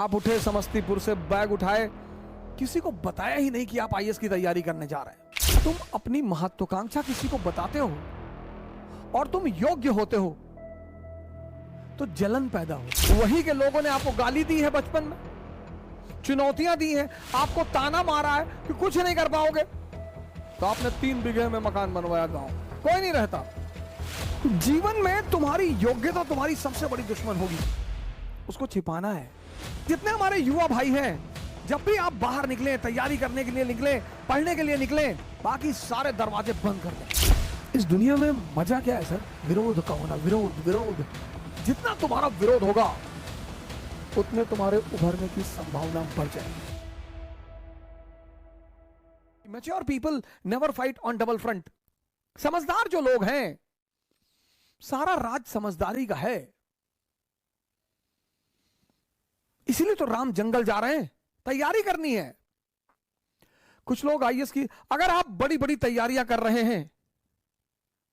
आप उठे समस्तीपुर से, बैग उठाए, किसी को बताया ही नहीं कि आप आईएएस की तैयारी करने जा रहे हैं। तुम अपनी महत्वाकांक्षा किसी को बताते हो और तुम योग्य होते हो तो जलन पैदा हो। वही के लोगों ने आपको गाली दी है, बचपन में चुनौतियां दी हैं, आपको ताना मारा है कि कुछ नहीं कर पाओगे, तो आपने 3 बीघे में मकान बनवाया, गांव कोई नहीं रहता। जीवन में तुम्हारी योग्यता तुम्हारी सबसे बड़ी दुश्मन होगी, उसको छिपाना है। जितने हमारे युवा भाई हैं, जब भी आप बाहर निकले, तैयारी करने के लिए निकले, पढ़ने के लिए निकले, बाकी सारे दरवाजे बंद कर दें। इस दुनिया में मजा क्या है सर? विरोध का होना, विरोध विरोध। जितना तुम्हारा विरोध होगा उतने तुम्हारे उभरने की संभावना बढ़ जाएगी। Mature people never fight on double front. समझदार जो लोग हैं, सारा राज समझदारी का है। इसीलिए तो राम जंगल जा रहे हैं, तैयारी करनी है। कुछ लोग आईएएस की, अगर आप बड़ी बड़ी तैयारियां कर रहे हैं,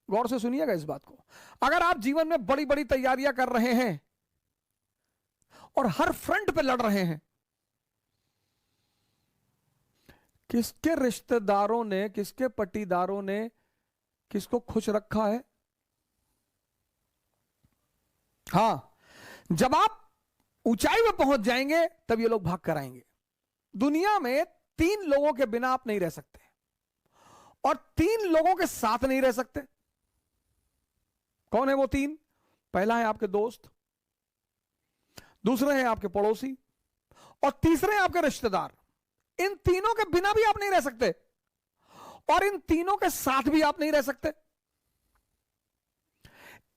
गौर से सुनिएगा इस बात को, अगर आप जीवन में बड़ी बड़ी तैयारियां कर रहे हैं और हर फ्रंट पे लड़ रहे हैं, किसके रिश्तेदारों ने, किसके पट्टीदारों ने किसको खुश रखा है? हां, जब आप ऊंचाई में पहुंच जाएंगे तब ये लोग भाग कर आएंगे। दुनिया में 3 लोगों के बिना आप नहीं रह सकते और 3 लोगों के साथ नहीं रह सकते। कौन है वो 3? पहला है आपके दोस्त, दूसरे हैं आपके पड़ोसी और तीसरे हैं आपके रिश्तेदार। इन तीनों के बिना भी आप नहीं रह सकते और इन तीनों के साथ भी आप नहीं रह सकते।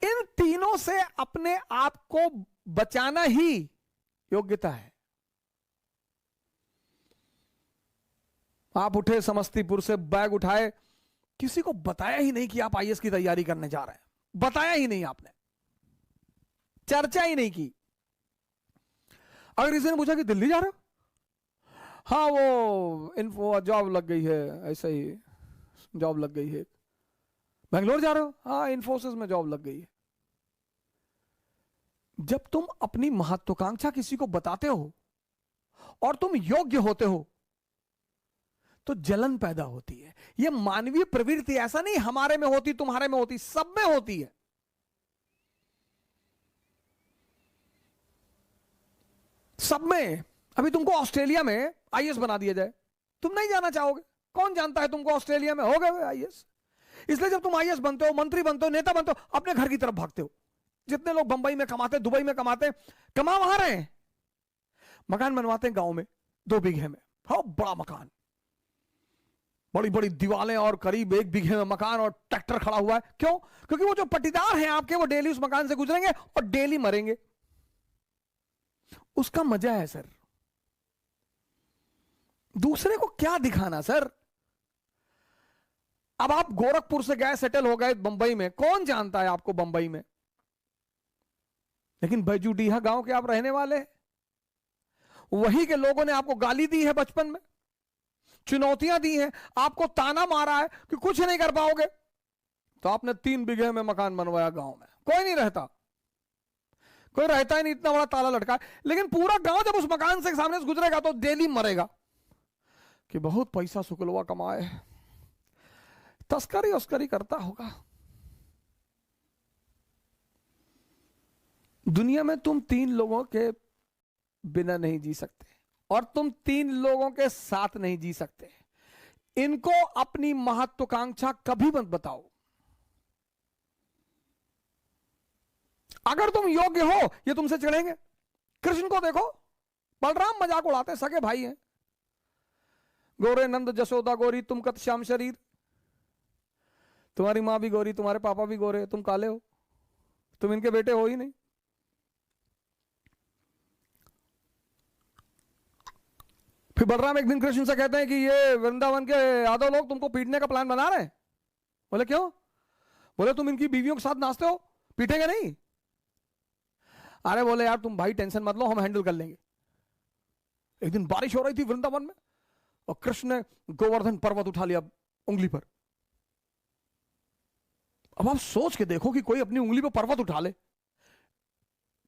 इन तीनों से अपने आप को बचाना ही योग्यता है। आप उठे समस्तीपुर से, बैग उठाए, किसी को बताया ही नहीं कि आप आईएएस की तैयारी करने जा रहे हैं, बताया ही नहीं, आपने चर्चा ही नहीं की। अगर किसी ने पूछा कि दिल्ली जा रहे हो, हाँ वो इन्फो जॉब लग गई है, ऐसा ही जॉब लग गई है। बेंगलोर जा रहे हो, हाँ इन्फोसिस में जॉब लग गई है। जब तुम अपनी महत्वाकांक्षा किसी को बताते हो और तुम योग्य होते हो तो जलन पैदा होती है। यह मानवीय प्रवृत्ति, ऐसा नहीं हमारे में होती, तुम्हारे में होती, सब में होती है। सब में। अभी तुमको ऑस्ट्रेलिया में आईएएस बना दिया जाए, तुम नहीं जाना चाहोगे। कौन जानता है तुमको ऑस्ट्रेलिया में हो गए आईएएस। इसलिए जब तुम आईएएस बनते हो, मंत्री बनते हो, नेता बनते हो, अपने घर की तरफ भागते हो। जितने लोग बंबई में कमाते, दुबई में कमाते, कमा वहां रहे हैं, मकान बनवाते हैं गांव में 2 बीघे में, हाँ बड़ा मकान, बड़ी बड़ी दीवारें और करीब 1 बीघे में मकान और ट्रैक्टर खड़ा हुआ है। क्यों? क्योंकि वो जो पट्टीदार हैं आपके, वो डेली उस मकान से गुजरेंगे और डेली मरेंगे। उसका मजा है सर। दूसरे को क्या दिखाना सर? अब आप गोरखपुर से गए, सेटल हो गए बंबई में, कौन जानता है आपको बंबई में, लेकिन बैजूडीहा गांव के आप रहने वाले हैं। वही के लोगों ने आपको गाली दी है, बचपन में चुनौतियां दी हैं, आपको ताना मारा है कि कुछ नहीं कर पाओगे, तो आपने 3 बीघे में मकान बनवाया, गांव में कोई नहीं रहता, कोई रहता ही नहीं, इतना बड़ा ताला लटका है। लेकिन पूरा गांव जब उस मकान से सामने से गुजरेगा तो डेली मरेगा कि बहुत पैसा शुक्लवा कमाए, तस्करी उस्करी करता होगा। दुनिया में तुम 3 लोगों के बिना नहीं जी सकते और तुम 3 लोगों के साथ नहीं जी सकते। इनको अपनी महत्वाकांक्षा कभी मत बताओ। अगर तुम योग्य हो, ये तुमसे चिढ़ेंगे। कृष्ण को देखो, बलराम मजाक उड़ाते, सगे भाई हैं, गोरे नंद जसोदा गोरी, तुम कत श्याम शरीर, तुम्हारी मां भी गोरी, तुम्हारे पापा भी गोरे, तुम काले हो, तुम इनके बेटे हो ही नहीं। फिर बलराम एक दिन कृष्ण से कहते हैं कि ये वृंदावन के यादव लोग तुमको पीटने का प्लान बना रहे हैं। बोले क्यों? बोले तुम इनकी बीवियों के साथ नाचते हो, पीटेंगे नहीं? अरे बोले यार तुम भाई टेंशन मत लो, हम हैंडल कर लेंगे। एक दिन बारिश हो रही थी वृंदावन में और कृष्ण ने गोवर्धन पर्वत उठा लिया उंगली पर। अब आप सोच के देखो कि कोई अपनी उंगली पर पर्वत उठा ले,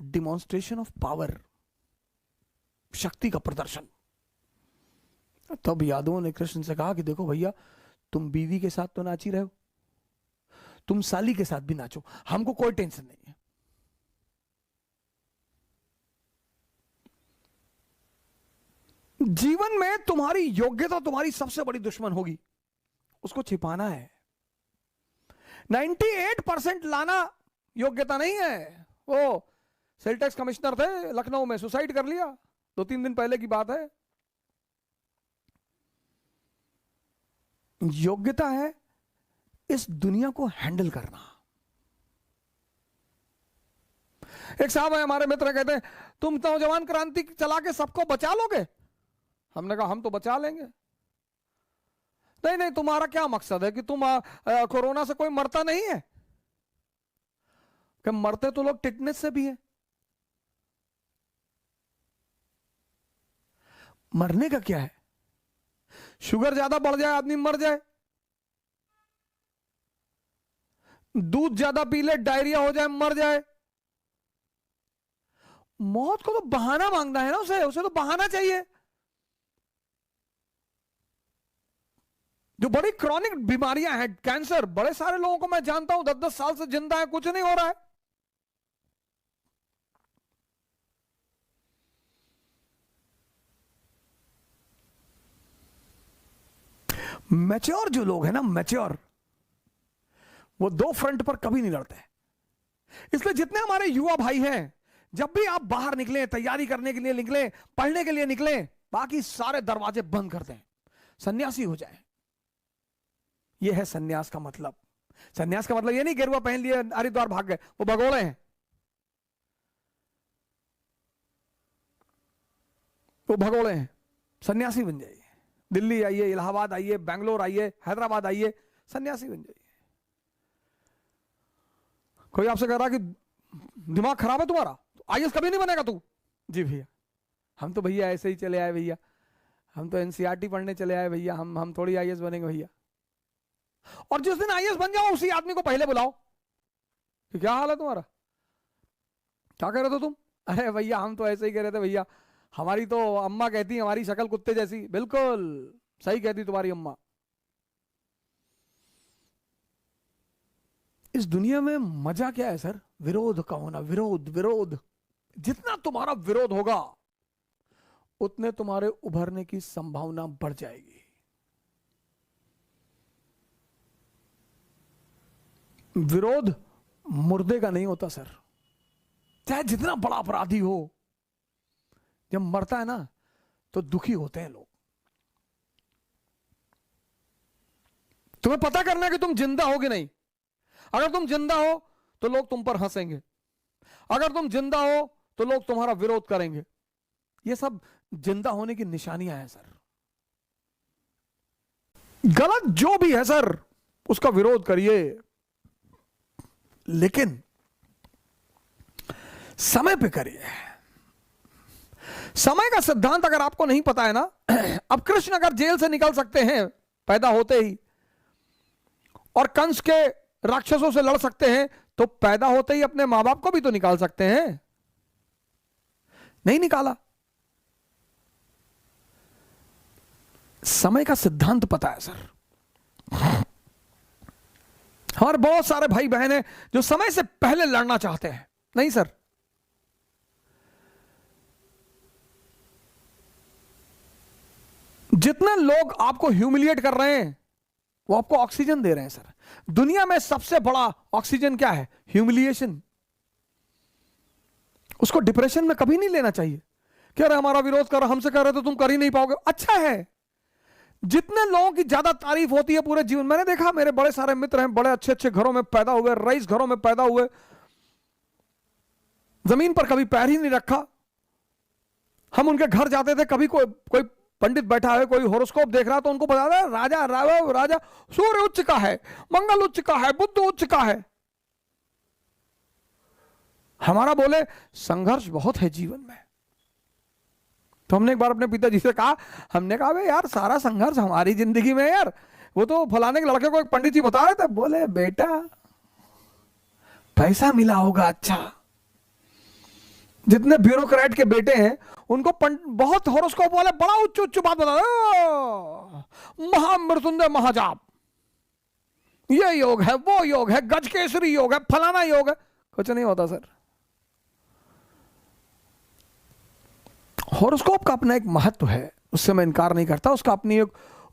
डिमॉन्स्ट्रेशन ऑफ पावर। शक्ति का प्रदर्शन। तब यादवों ने कृष्ण से कहा कि देखो भैया, तुम बीवी के साथ तो नाच ही रहे हो, तुम साली के साथ भी नाचो, हमको कोई टेंशन नहीं है। जीवन में तुम्हारी योग्यता तुम्हारी सबसे बड़ी दुश्मन होगी, उसको छिपाना है। 98% लाना योग्यता नहीं है। वो सेल टैक्स कमिश्नर थे लखनऊ में, सुसाइड कर लिया, 2-3 दिन पहले की बात है। योग्यता है इस दुनिया को हैंडल करना। एक साहब है हमारे मित्र, कहते हैं तुम नौजवान क्रांति चला के सबको बचा लोगे। हमने कहा हम तो बचा लेंगे। नहीं नहीं, तुम्हारा क्या मकसद है कि तुम कोरोना से कोई मरता नहीं है? कि मरते तो लोग टिटनेस से भी है। मरने का क्या है? शुगर ज्यादा बढ़ जाए आदमी मर जाए, दूध ज्यादा पी ले डायरिया हो जाए मर जाए। मौत को तो बहाना मांगना है ना, उसे तो बहाना चाहिए। जो बड़ी क्रॉनिक बीमारियां हैं, कैंसर, बड़े सारे लोगों को मैं जानता हूं 10-10 साल से जिंदा है, कुछ नहीं हो रहा है। मैच्योर जो लोग हैं ना, मैच्योर, वो दो फ्रंट पर कभी नहीं लड़ते। इसलिए जितने हमारे युवा भाई हैं, जब भी आप बाहर निकले, तैयारी करने के लिए निकले, पढ़ने के लिए निकले, बाकी सारे दरवाजे बंद कर दें, सन्यासी हो जाए। यह है सन्यास का मतलब। सन्यास का मतलब यह नहीं गेरुआ पहन लिए हरिद्वार भाग गए, वो भगोड़े हैं, वो भगोड़े हैं। सन्यासी बन जाइए, दिल्ली आइए, इलाहाबाद आइए, बेंगलोर आइए, हैदराबाद आइए, सन्यासी बन जाइए। कोई आपसे कह रहा कि दिमाग खराब है तुम्हारा, तो आईएएस कभी नहीं बनेगा तू। जी भैया, हम तो भैया ऐसे ही चले आए भैया, हम तो एनसीईआरटी पढ़ने चले आए भैया, हम थोड़ी आईएएस बनेंगे भैया। और जिस दिन आईएएस बन जाओ उसी आदमी को पहले बुलाओ कि क्या हाल है तुम्हारा, क्या कह रहे थे तुम? अरे भैया हम तो ऐसे ही कह रहे थे भैया, हमारी तो अम्मा कहती हमारी शक्ल कुत्ते जैसी। बिल्कुल सही कहती तुम्हारी अम्मा। इस दुनिया में मजा क्या है सर? विरोध का होना। विरोध विरोध, जितना तुम्हारा विरोध होगा उतने तुम्हारे उभरने की संभावना बढ़ जाएगी। विरोध मुर्दे का नहीं होता सर, चाहे जितना बड़ा अपराधी हो, जब मरता है ना तो दुखी होते हैं लोग। तुम्हें पता करना है कि तुम जिंदा हो कि नहीं। अगर तुम जिंदा हो तो लोग तुम पर हंसेंगे, अगर तुम जिंदा हो तो लोग तुम्हारा विरोध करेंगे। ये सब जिंदा होने की निशानियां हैं सर। गलत जो भी है सर उसका विरोध करिए, लेकिन समय पे करिए। समय का सिद्धांत अगर आपको नहीं पता है ना, अब कृष्ण अगर जेल से निकल सकते हैं पैदा होते ही, और कंस के राक्षसों से लड़ सकते हैं, तो पैदा होते ही अपने मां बाप को भी तो निकाल सकते हैं। नहीं निकाला। समय का सिद्धांत पता है सर। हमारे बहुत सारे भाई बहन हैं जो समय से पहले लड़ना चाहते हैं। नहीं सर, जितने लोग आपको ह्यूमिलिएट कर रहे हैं वो आपको ऑक्सीजन दे रहे हैं सर। दुनिया में सबसे बड़ा ऑक्सीजन क्या है? ह्यूमिलिएशन। उसको डिप्रेशन में कभी नहीं लेना चाहिए कि अरे हमारा विरोध कर, हमसे कह रहे तो तुम कर ही नहीं पाओगे। अच्छा है, जितने लोगों की ज्यादा तारीफ होती है पूरे जीवन, मैंने देखा मेरे बड़े सारे मित्र हैं, बड़े अच्छे अच्छे घरों में पैदा हुए, रईस घरों में पैदा हुए, जमीन पर कभी पैर ही नहीं रखा। हम उनके घर जाते थे, कभी कोई पंडित बैठा है, कोई होरोस्कोप देख रहा तो उनको बताता है राजा राजा सूर्य उच्च का है, मंगल उच्च का है, बुध उच्च का है। हमारा बोले संघर्ष बहुत है जीवन में। तो हमने एक बार अपने पिताजी से कहा, हमने कहा भाई यार सारा संघर्ष हमारी जिंदगी में यार, वो तो फलाने के लड़के को एक पंडित जी बता रहे थे, बोले बेटा पैसा मिला होगा अच्छा, जितने ब्यूरोक्रेट के बेटे हैं उनको बहुत हॉरोस्कोप वाले बड़ा उच्च उच्च बात बता महामृत्युंजय महाजाप, ये योग है, वो योग है, गज केसरी योग है, फलाना योग है। कुछ नहीं होता सर। हॉरोस्कोप का अपना एक महत्व है, उससे मैं इनकार नहीं करता,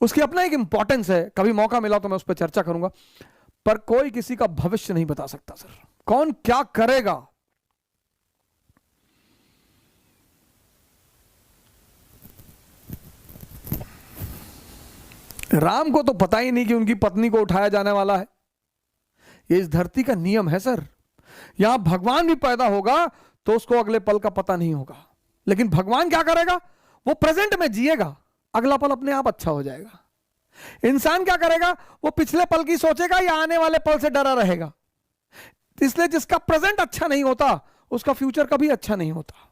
उसकी अपना एक इंपॉर्टेंस है। कभी मौका मिला तो मैं उस पर चर्चा करूंगा, पर कोई किसी का भविष्य नहीं बता सकता सर, कौन क्या करेगा। राम को तो पता ही नहीं कि उनकी पत्नी को उठाया जाने वाला है। ये इस धरती का नियम है सर। यहां भगवान भी पैदा होगा तो उसको अगले पल का पता नहीं होगा, लेकिन भगवान क्या करेगा, वो प्रेजेंट में जिएगा, अगला पल अपने आप अच्छा हो जाएगा। इंसान क्या करेगा, वो पिछले पल की सोचेगा या आने वाले पल से डरा रहेगा। इसलिए जिसका प्रेजेंट अच्छा नहीं होता उसका फ्यूचर कभी अच्छा नहीं होता।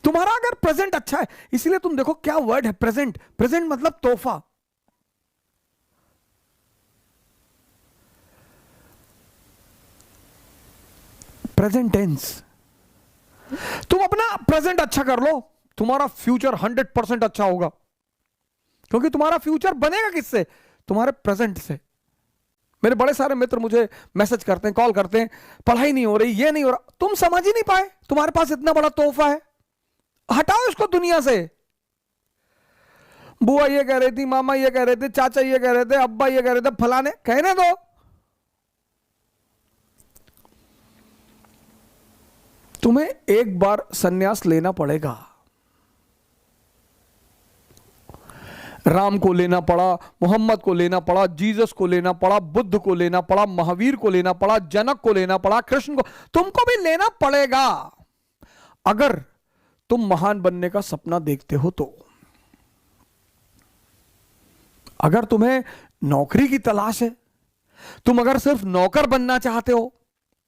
तुम्हारा अगर प्रेजेंट अच्छा है, इसलिए तुम देखो क्या वर्ड है प्रेजेंट। प्रेजेंट मतलब तोहफा। Present tense. तुम अपना प्रेजेंट अच्छा कर लो, तुम्हारा फ्यूचर 100% अच्छा होगा, क्योंकि तुम्हारा फ्यूचर बनेगा किससे, तुम्हारे प्रेजेंट से। मेरे बड़े सारे मित्र मुझे मैसेज करते हैं, कॉल करते हैं, पढ़ाई नहीं हो रही, ये नहीं हो रहा। तुम समझ ही नहीं पाए, तुम्हारे पास इतना बड़ा तोहफा है, हटाओ इसको दुनिया से। बुआ ये कह रही थी, मामा ये कह रहे थे, चाचा ये कह रहे थे, अब्बा ये कह रहे थे, फलाने, कहने दो। तुम्हें एक बार सन्यास लेना पड़ेगा। राम को लेना पड़ा, मोहम्मद को लेना पड़ा, जीसस को लेना पड़ा, बुद्ध को लेना पड़ा, महावीर को लेना पड़ा, जनक को लेना पड़ा, कृष्ण को, तुमको भी लेना पड़ेगा अगर तुम महान बनने का सपना देखते हो तो। अगर तुम्हें नौकरी की तलाश है, तुम अगर सिर्फ नौकर बनना चाहते हो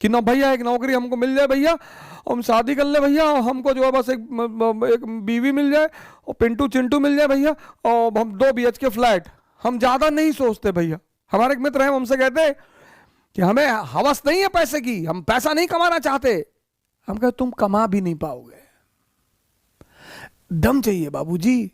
कि ना भैया एक नौकरी हमको मिल जाए भैया, हम शादी कर ले भैया, हमको जो है बस एक बीवी मिल जाए और पिंटू चिंटू मिल जाए भैया, और हम 2 BHK फ्लैट, हम ज्यादा नहीं सोचते भैया। हमारे एक मित्र हैं, हमसे कहते हैं कि हमें हवस नहीं है पैसे की, हम पैसा नहीं कमाना चाहते। हम कहते तुम कमा भी नहीं पाओगे, दम चाहिए बाबूजी।